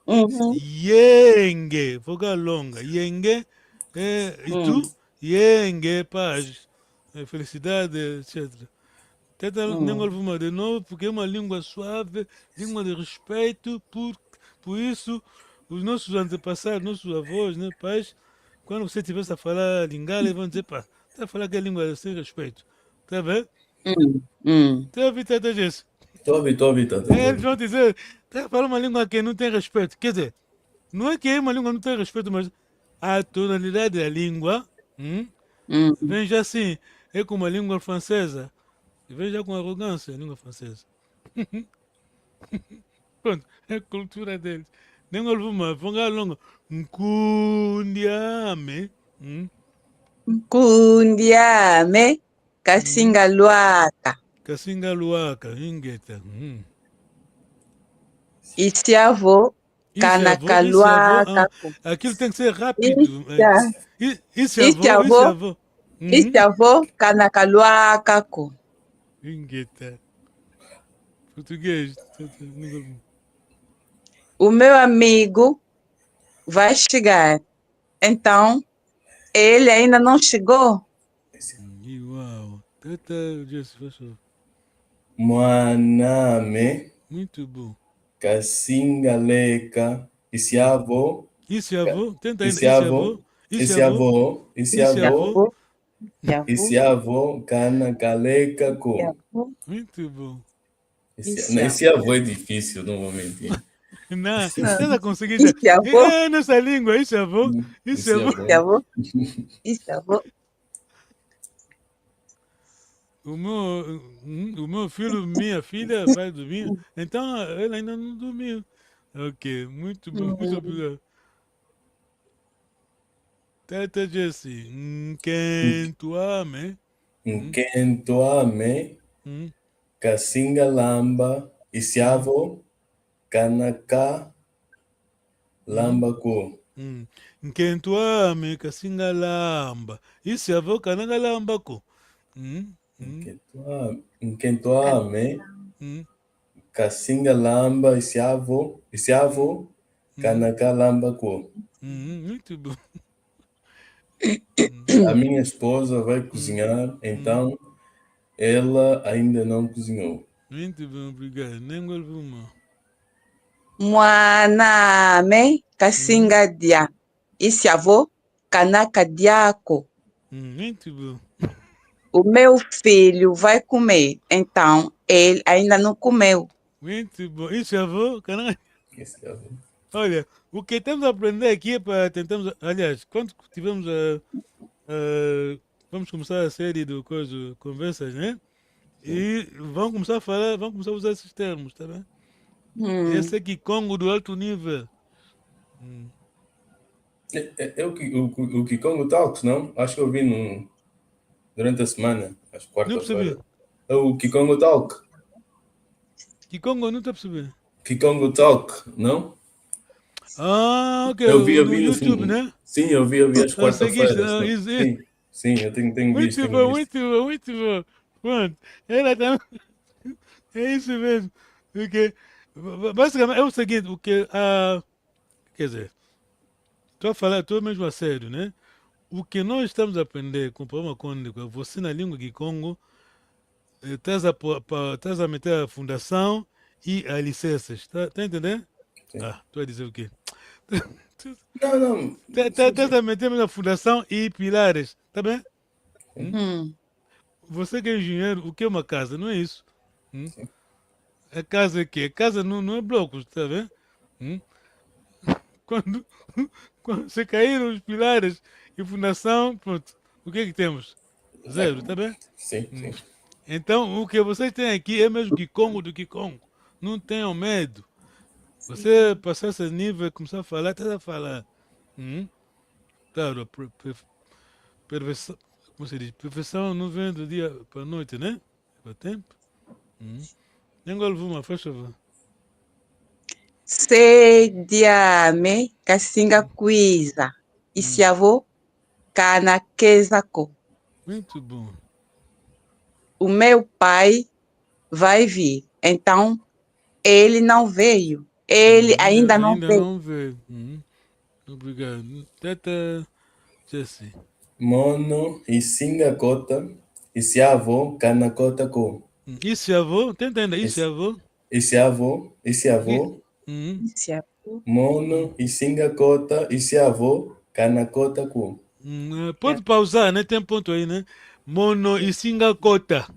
Yenge, vogal longa. Yenge, e tu? Yenge, paz, felicidade, etc. Tenta não de novo, porque é uma língua suave, língua de respeito, por isso, os nossos antepassados, nossos avós, né, pais, quando você estivesse a falar lingala, vão dizer, pá, está a falar que é língua sem respeito. Tá vendo? Tá ouvindo até isso? Tô ouvindo. Eles vão dizer, tá falando uma língua que não tem respeito. Quer dizer, não é que é uma língua que não tem respeito, mas a tonalidade da língua Vem já assim, é como a língua francesa. Vem já com arrogância a língua francesa. Pronto, é a cultura deles. Nem alguma, vão longa. Nkundiame. Kundiame, Kasinga Luaka. Kasinga luaka, ingeta. Isiavo, Isso avô, Kanakaluaka. aquilo tem que ser rápido. Isso Isiavo, avô. Isiavo, Kanakaluaka. Ingeta. Português. O meu amigo vai chegar. Então, ele ainda não chegou? Uau. Tata, Jesse, faz favor. Mwaname, Muito bom. Kasingaleka, Isiavo, Isso avô, tenta ainda. Isiavo, Isiavo, Isiavo, Isiavo, Isiavo, Kanakaleka, Ko. Muito bom. Esse avô é difícil, não vou mentir. Não, tenta conseguir. Isiavo, É nessa língua, isso avô. Isso avô. Isiavo, Isiavo. O meu filho, minha filha vai dormir. Então, ela ainda não dormiu. Ok, muito bom, muito obrigado. Tata Jesse, Nkentuame. Nkentoame, Kasingalamba, Isiavo, Kanaka, Lamba, Ko. Nkentuame, Kasingalamba. Isso é avô, Kanangalamba ko. Nkentoame, Kasingalamba, Isiavo, Kanaka, Lamba, Ko. Muito bom. A minha esposa vai cozinhar, então ela ainda não cozinhou. Muito bom, obrigado. Nem golvuma. Mwaname, Kasinga dia. Isiavo, Kanaka diako. Muito bom. O meu filho vai comer. Então, ele ainda não comeu. Muito bom. Isso é avô, Kananga. Esse avô. Olha, o que temos a aprender aqui é para tentarmos. Aliás, quando tivemos vamos começar a série de coisas, conversas, né? E vão começar a falar, vão começar a usar esses termos, tá bem? Esse aqui, Congo do alto nível. É o Kikongo Talks, não? Acho que eu vi durante a semana, às Não percebi. quarta-feira. É o Kikongo Talk. Que Congo não está percebendo? Kikongo Talk, não? Ah, ok. Eu vi No YouTube, assim. né? Sim, eu vi às quarta-feiras. Seguiste, Sim, eu tenho visto. muito bom, muito bom, muito bom. Pronto. Ela tá... É isso mesmo. Porque, basicamente, é o seguinte, o que quer dizer, estou mesmo a sério, né? O que nós estamos a aprender com o programa Cônico, você na língua de Congo, estás a meter a fundação e a licenças, tá entendendo? Sim. Estou a dizer o quê? Não. Estás a meter a fundação e pilares, tá bem? Você que é engenheiro, o que é uma casa? Não é isso. A casa é o quê? Casa não é blocos, tá vendo? Quando você caíram os pilares e fundação, pronto. O que é que temos? Zero, tá bem? Sim. Então, o que vocês têm aqui é mesmo Kikongo do Kikongo. Não tenham medo. Você passar esse nível, começar a falar, está a falar. Claro, perfeição, como se diz? Perfeição não vem do dia para a noite, né? Para o tempo. Nenhum vuma, faz favor. Sediame, Kasinga Kuiza. Isiavo, Kanakezako. Muito bom. O meu pai vai vir. Então, ele não veio. Ele ainda não veio. Não veio. Obrigado. Tata Jesse. Mono e Singakota, Isiavo, Kanakota Ko. Isso é avô? Tenta ainda. Isso é avô? Isiavo, Isiavo, Mono e Singakota, Isiavo, Kanakota Ko. Pode pausar, né? Tem ponto aí, né? Mono e Singakota.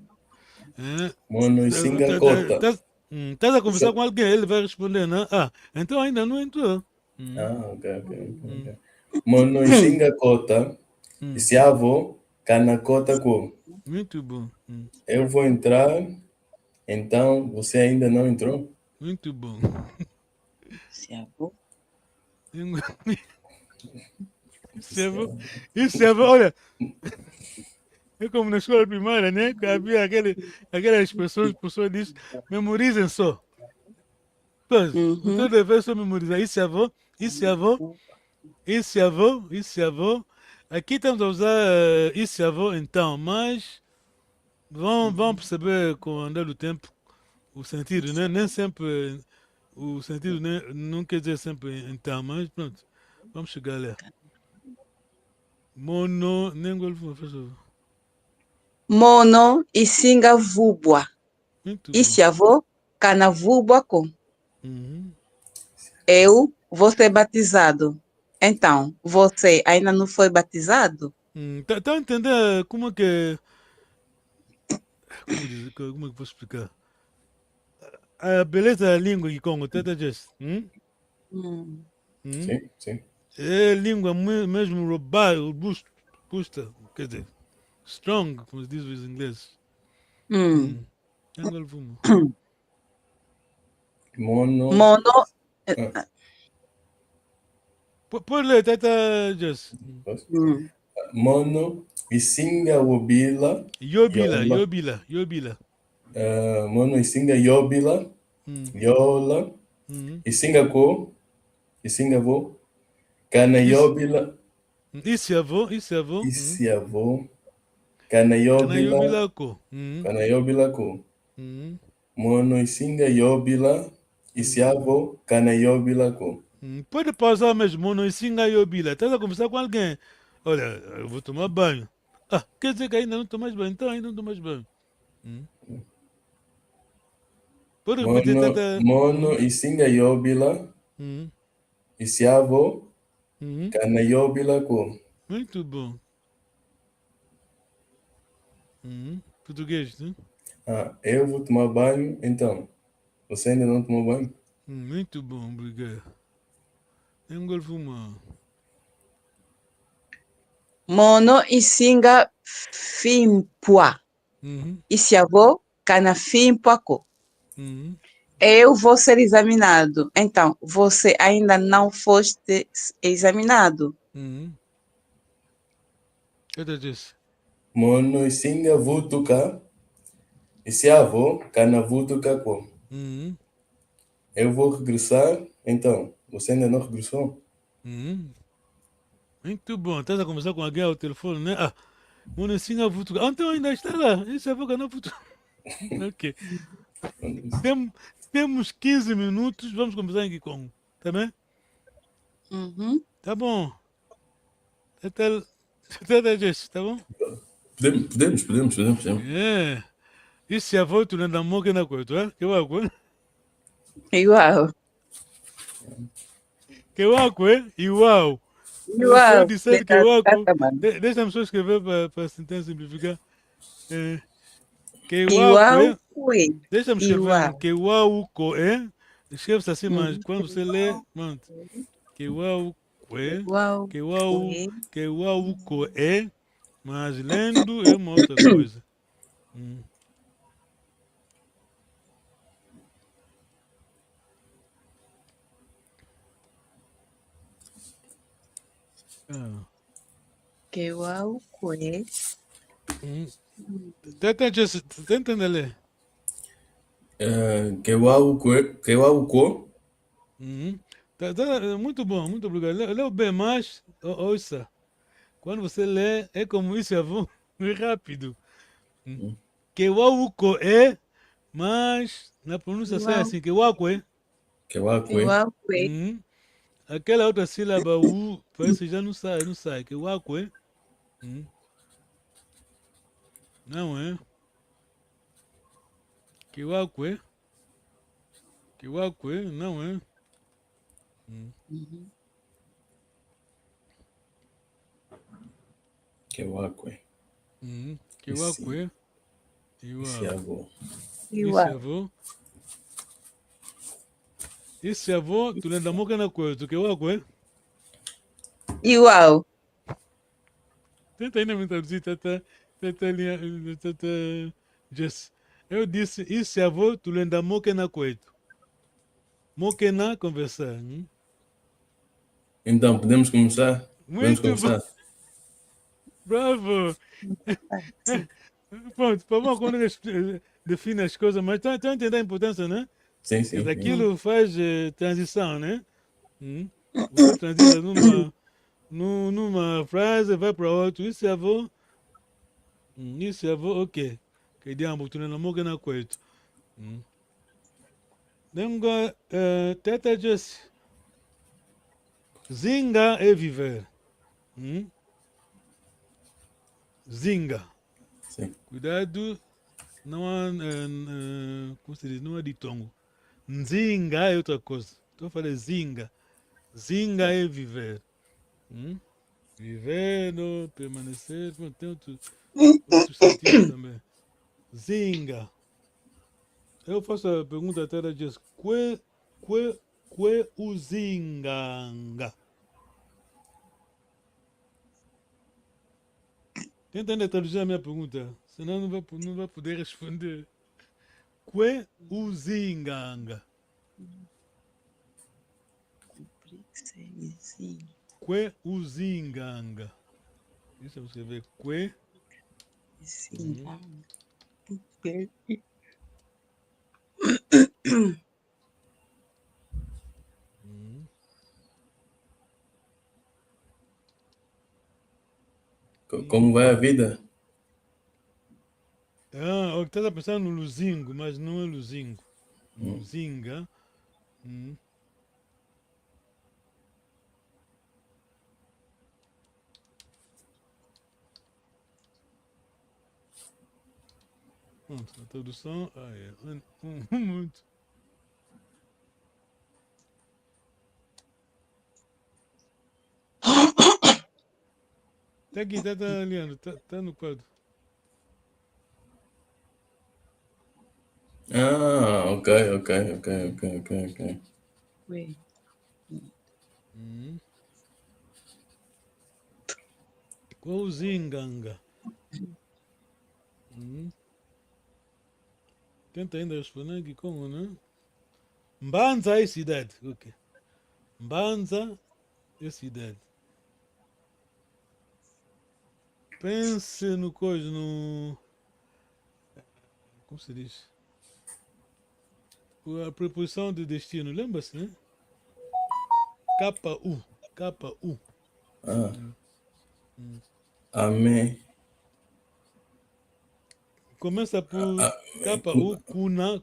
Mono e Singakota. Estás a conversar com alguém, ele vai responder, né? Então ainda não entrou. Ok. Mono e Singakota, Isiavo, Canacota com. Muito bom. Eu vou entrar, então você ainda não entrou? Muito bom. Esse avô. Isso é bom. Olha, é como na escola primária, né? Que havia aquelas expressões que o professor diz, memorizem só. Pois, então deve só memorizar. Isso é avô, isso é avô, isso é avô, isso é avô. Aqui estamos a usar isso é avô, então, mas vão perceber com o andar do tempo o sentido, né? Nem sempre o sentido né? Não quer dizer sempre então, mas pronto, vamos chegar lá. Mono, nem golfo, professor. Mono isinga vubwa. Muito Esse avô cana vubwa com. bom. Eu vou ser batizado. Então, você ainda não foi batizado? Tá a entender como é que. Como é que posso explicar? A beleza da língua de Congo, tá just? Sim, sim. É língua mesmo robusta, quer dizer, strong, como se diz os ingleses. Engol fumo. Mono. Mono. Pode ler, tá just. Mono isinga wobila. Yobila. Mono isinga yobila. Yola. Isinga ko. Isinga vo. Kana yobila. Isso é avô. Isi avô. Kana yobila. Ko. Kana yobila ko. Mono isinga yobila. Isi avô. Kana yobila ko. Pode pausar mesmo, mono isinga yobila. Estás a conversar com alguém. Olha, eu vou tomar banho. Ah, quer dizer que ainda não tomas banho? Então ainda não tomas banho. Pode repetir, tata. Mono isinga yobila. Isi avô. Kana yobila ko. Muito bom. Português, né? Eu vou tomar banho, então. Você ainda não tomou banho? Muito bom, obrigado. Engol fuma. Mono isinga fimpwa. Esse avô cana fimpwa com. Eu vou ser examinado. Então, você ainda não foste examinado? Tata just. Mono isinga vutuka. Esse avô cana vutuka ko. Eu vou regressar, então. Você ainda não regressou? Muito bom. Estás a conversar com alguém ao telefone, né? Ah, mono isinga vutuka. Então ainda está lá. Isso é avô cana vutuka. Ok. Temos 15 minutos, vamos começar em Kikongo, tá bem? Tá bom. Até just, tá bom? Podemos. É. Isso é avô, tu não dá moca na coisa, é? Que waco, Igual. Que waco, é? Igual. Igual. Se eu disser que waco, Tá bom. deixa-me só escrever para tentar simplificar. Que waco, Igual. é? Deixa-me escrever. Igual. Que waco, é? Escreve-se assim, mas quando você lê, mano. Que waco, é? Igual. Que waco, é? Mas lendo é uma outra coisa. Que igual. Tá entendendo ler? Que o ko. Muito bom, muito obrigado. Leu bem, mas, ouça, quando você lê, é como isso, avô, é rápido. Que uauco é, mas na pronúncia sai assim, que uauco é. Que o ko. Igual. Aquela outra sílaba U, parece que já não sai, que uauco é. Não é? Que uauco é. Que uauco é, não é? Que o ko. Que uauco é. Esse avô. Igual. Esse avô, tu lembra moca na coisa, que uauco é. Igual. Tenta ainda me traduzir, Tata Jess. Eu disse, isso avô, tu lenda mokena coito. Mokena conversar. Então, podemos começar? Podemos Muito bom, começar? bravo. Pronto, para bom quando define as coisas, mas estão entendendo a importância, né? Sim, Quer sim. dizer, sim. aquilo faz transição, né? Você transita numa frase, vai para outra. Isso é avô. Isso é avô, ok. Que diabo, tu não morre na coito. Denga, Teta Jesse. Zinga é viver. Zinga. Sim. Cuidado, não há, como se diz, não há ditongo. Zinga é outra coisa. Estou a falar zinga. Zinga é viver. Viver, não, permanecer, tem outros sentidos também. Zinga. Eu faço a pergunta até da Jess. Que o zinganga? Tenta ainda traduzir a minha pergunta, senão não vai poder responder. Que o zinganga? Que o zinganga? Isso você vê. Que. Como vai a vida? Ah, estás a pensar no luzingo, mas não é luzingo. Luzinga. Pronto, a tradução. Muito. Tá aqui, tá Leandro, tá no quadro. Ah, ok. Qual o zinganga? Tenta ainda responder aqui como, né? Mbanza é cidade. Ok. Mbanza é cidade. Pense no coisa, no. Como se diz? A preposição de destino, lembra-se, né? KU. KU. Ah. Amém. Começa por KU, kuna.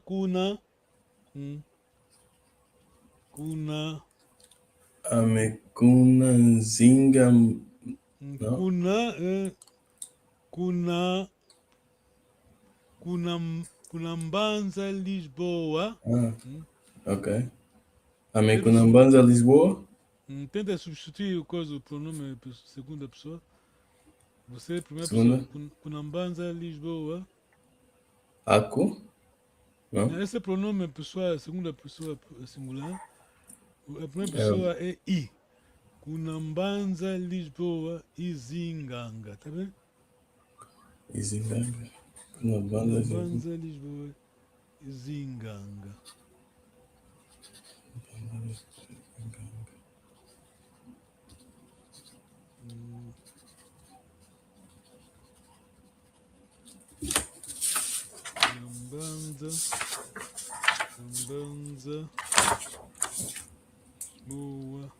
Kuna. Amekuna zinga. Não? Kunambanza, Lisboa. Ok. Amekunambanza, Lisboa? Tenta substituir o pronome segunda pessoa. Você, primeira Segunda. pessoa. Kunambanza, Lisboa. Aku? Não? Esse pronome é pessoa, segunda pessoa singular. A primeira pessoa é I. Kunambanza, Lisboa e Zinganga. Tá vendo? Izinganga. Kunambanza, Lisboa e Zinganga. Kunambanza, Lisboa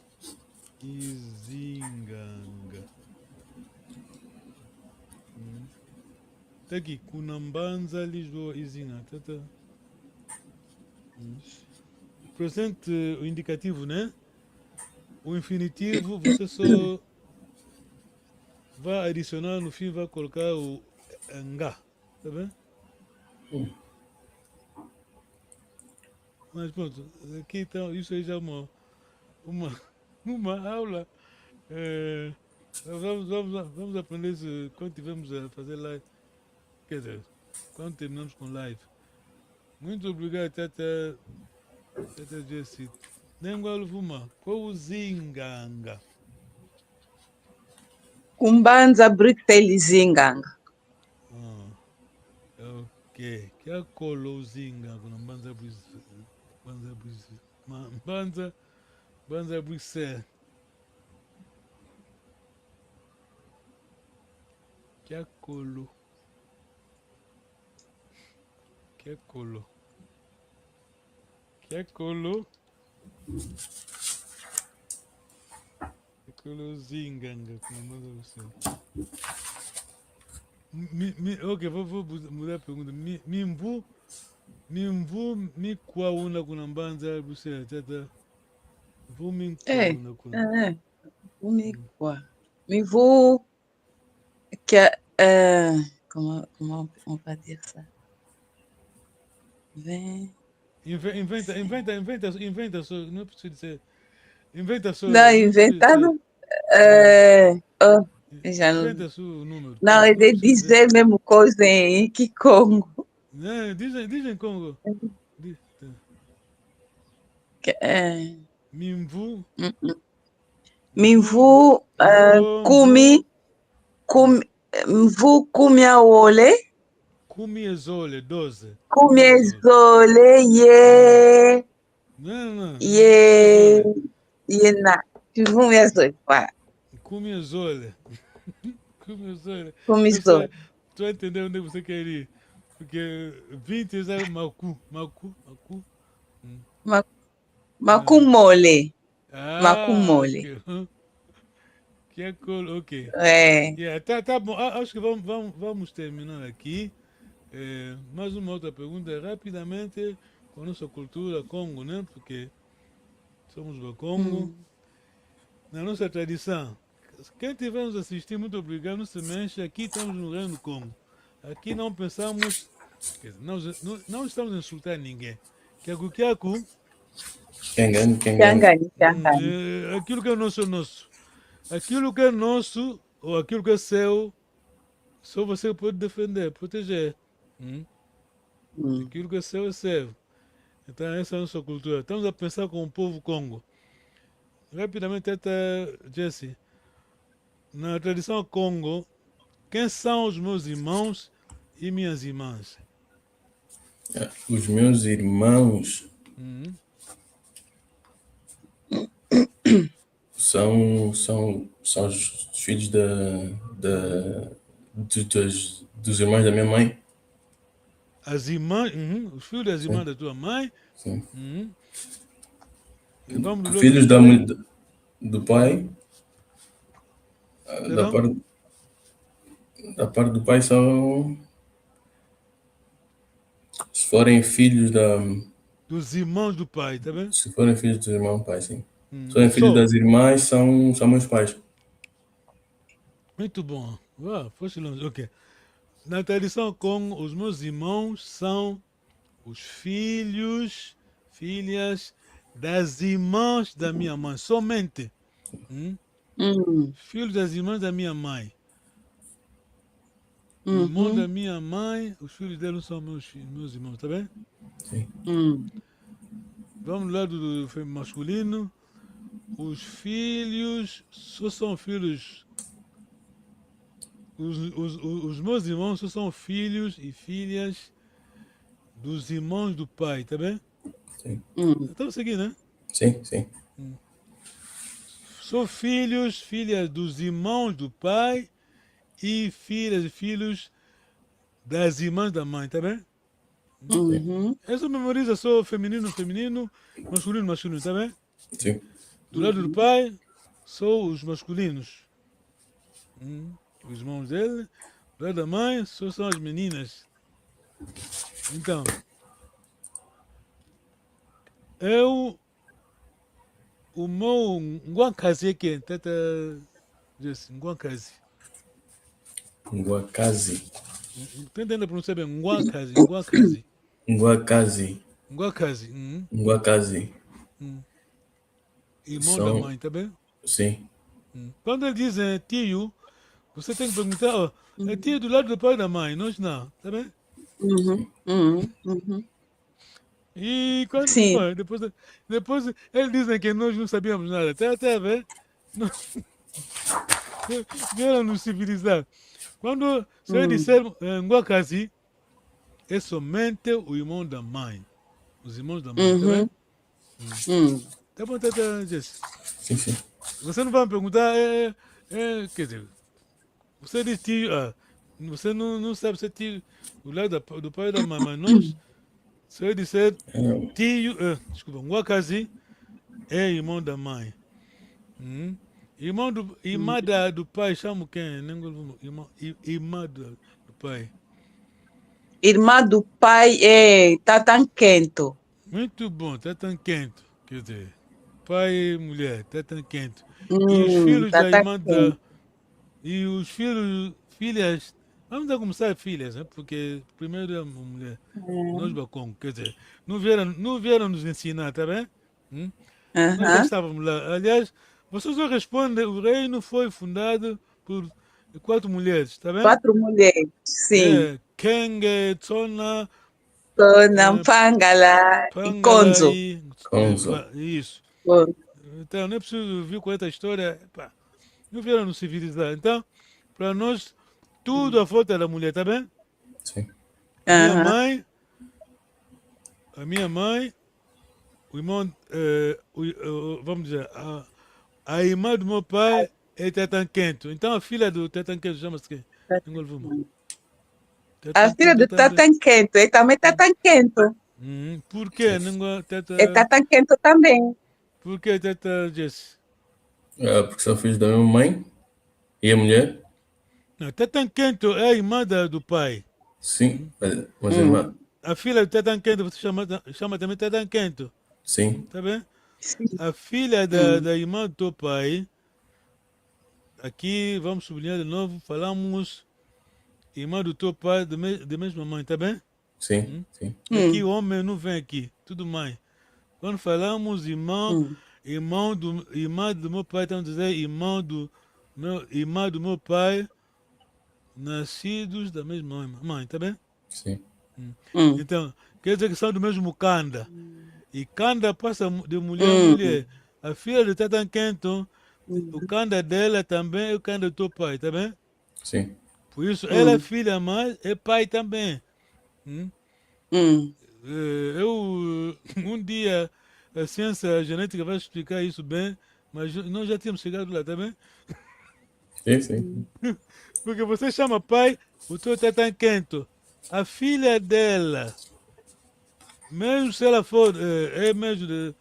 e Zinganga. Tá aqui, Kunambanza, Lisboa e Zinganga. Tá. Presente, o indicativo, né? O infinitivo, você só vai adicionar no fim, vai colocar o nga. Tá vendo? Mas pronto, aqui então, isso aí já é uma aula. Vamos aprender isso quando tivermos a fazer live. Quer dizer, quando terminamos com live. Muito obrigado, Tata Jessie. Nengwa Luvuma, qual o Zinganga? Kumbanza Britelizinganga. Ok. Que é colozinga com Mbanza Bruxelles. Que é colo. Que é colo. Que é colo. Colozinga com Mbanza Bruxelles. Ok, vou mudar a pergunta. Mi kwauna kuna Mbanza Bruxelles. Tata. Vou me kwauna kuna. Umikwa. Me vou. Que, comment on va dire ça? Vem. Inventa só. Não é preciso dizer. Inventa só. Não, inventando. Já não. Inventa só o número. Não, é de dizer mesmo coisa em Kikongo. Não, dizem Congo. Mimvu. Mvu kumia wole. Kumiezole, 12. Kumiezole ye. Não. Ye na. Kumiezole. Kumiezole. Kumiezole. Estou a entender onde você quer ir. Porque 20 é Macu. Macumole. Macumole. Que é cool, ok. Yeah, tá bom. Acho que vamos terminar aqui. Mais uma outra pergunta rapidamente com a nossa cultura Congo, né? Porque somos do Congo. Na nossa tradição, quem estiver nos assistir, muito obrigado. Não se mexe, aqui estamos no Reino do Congo. Aqui não pensamos, quer dizer, não estamos a insultar ninguém. Kyaku. Aquilo que é nosso. Aquilo que é nosso, ou aquilo que é seu, só você pode defender, proteger. Aquilo que é seu é seu. Então essa é a nossa cultura. Estamos a pensar com o povo Congo. Rapidamente, Jesse, na tradição Congo, quem são os meus irmãos e minhas irmãs? Os meus irmãos são os filhos dos irmãos da minha mãe. As irmãs, os filhos das irmãs da tua mãe. Sim. Filhos do pai. Da parte do pai são. Se forem filhos dos irmãos do pai, tá vendo? Se forem filhos dos irmãos do pai, sim. Se forem filhos das irmãs, são meus pais. Muito bom. Foste longe. Ok. Na tradição Congo, os meus irmãos são os filhas das irmãs da minha mãe. Somente. Filhos das irmãs da minha mãe. O irmão da minha mãe, os filhos dela são meus irmãos, tá bem? Sim. Vamos do lado do masculino. Os filhos só são filhos. Os meus irmãos só são filhos e filhas dos irmãos do pai, tá bem? Sim. Estamos seguindo, né? Sim. São filhas dos irmãos do pai e filhas e filhos das irmãs da mãe, tá bem? Essa memoriza só feminino, masculino, tá bem? Sim. Do lado do pai, são os masculinos. Os irmãos dele. Do lado da mãe, só são as meninas. Então, o meu Nguankazi aqui, tata Jesse, Nguankazi. Nguankazi. Estou entendendo a pronúncia bem, Nguankazi. Irmão da mãe, tá bem? Sim. Quando eles dizem tio, você tem que perguntar, é tio do lado do pai e da mãe, nós não, tá bem? E quando foi, depois eles dizem que nós não sabíamos nada, tá bem? vieram nos civilizar. Quando você disser Ngwakazi, é somente o irmão da mãe. Os irmãos da mãe, tá bem? Tá bom, tá, Jesse? Sim, sim. Você não vai me perguntar, quer dizer, você diz tio, você não sabe se é tio do lado do pai da mãe, mas nós, se eu disser tio, desculpa, Ngwakazi é irmão da mãe. Irmã do pai, chamo quem? Irmã do pai. Irmã do pai é Tatanquento. Muito bom, tá tão quente. Quer dizer, pai e mulher, tá tão quente. E os filhos da irmã da. E os filhas. Vamos a começar filhas, né? Porque primeiro é a mulher. Nós bacon, quer dizer, não vieram nos ensinar, tá bem? Nós já estávamos lá. Aliás, vocês só respondem, o reino foi fundado por 4 mulheres, tá bem? 4 mulheres, sim. Kenge, Tsona, Sona, Pangala e Konzo. Konzo. Isso. Então, não é preciso vir com essa história. Pá, não vieram nos civilizar. Então, para nós, tudo a falta da mulher, tá bem? Sim. A minha mãe, o irmão, vamos dizer, a irmã do meu pai é Tatanquento. Então, a filha do Tatanquento chama-se quem? A filha do Tatanquento é também Tatanquento. Por quê? É Tatanquento também. Por que Tata Jess? Porque são filhos da mesma mãe e a mulher? Não, Tatanquento é a irmã do pai. Sim, mas a irmã. A filha do Tatanquento você chama também Tatanquento. Sim. Tá bem? A filha da irmã do teu pai, aqui vamos sublinhar de novo, falamos irmã do teu pai da mesma mãe, tá bem? Sim, sim. Aqui o homem não vem aqui, tudo mais. Quando falamos irmã do meu pai, estamos dizendo irmã do meu pai, nascidos da mesma mãe, tá bem? Sim. Então, quer dizer que são do mesmo Kanda. E Kanda passa de mulher a mulher. A filha do Tatanquento, o Kanda dela também é o Kanda do teu pai, tá bem? Sim. Por isso, ela é filha, mas é pai também. Um dia a ciência genética vai explicar isso bem, mas nós já tínhamos chegado lá, tá bem? Sim, sim. Porque você chama pai, o teu Tatanquento. A filha dela, mesmo se ela for, mesmo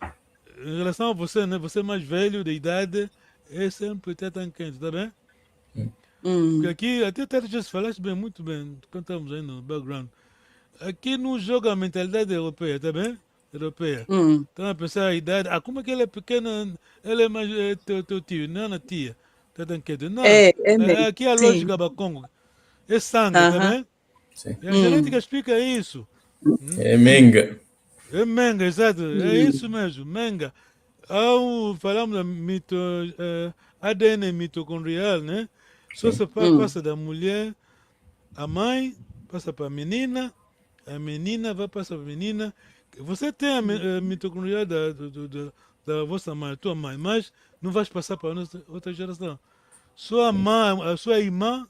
em relação a você, né? Você é mais velho, de idade, é sempre Tatanquento, tá bem? Porque aqui, até já falaste bem, muito bem, quando estamos aí no background. Aqui não joga a mentalidade europeia, tá bem? Europeia. Estão a pensar a idade. Como é que ela é pequena? Ela é mais teu tio, não é tia. Tatanquento. Não. Aqui a lógica da Congo. É sangue, tá bem? Sim. E a genética explica isso. É menga. É menga, exato. É isso mesmo, menga. Falamos da ADN mitocondrial, né? Só se passa da mulher, a mãe passa para a menina vai passar para a menina. Você tem a mitocondria da vossa mãe, tua mãe, mas não vais passar para a outra geração. Sua mãe, a sua irmã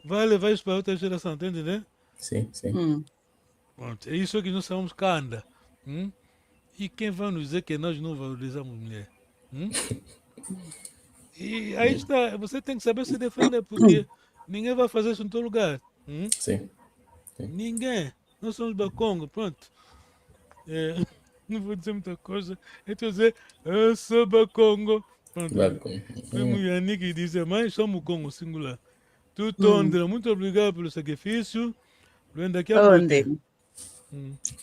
vai levar isso para outra geração, tá entendendo? Sim, sim. Pronto, é isso que nós chamamos Kanda. E quem vai nos dizer que nós não valorizamos mulher? E aí está, você tem que saber se defender, porque ninguém vai fazer isso em todo lugar. Sim. Ninguém. Nós somos Bakongo, pronto. Não vou dizer muita coisa. Então dizer, eu sou Bakongo. Pronto. Mesmo Yannick diz, mas somos Congo, singular. Tu, Tondra, muito obrigado pelo sacrifício. Vem daqui a pouco.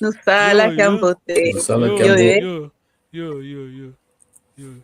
No sala que eu botei. No sala que eu botei. Yo.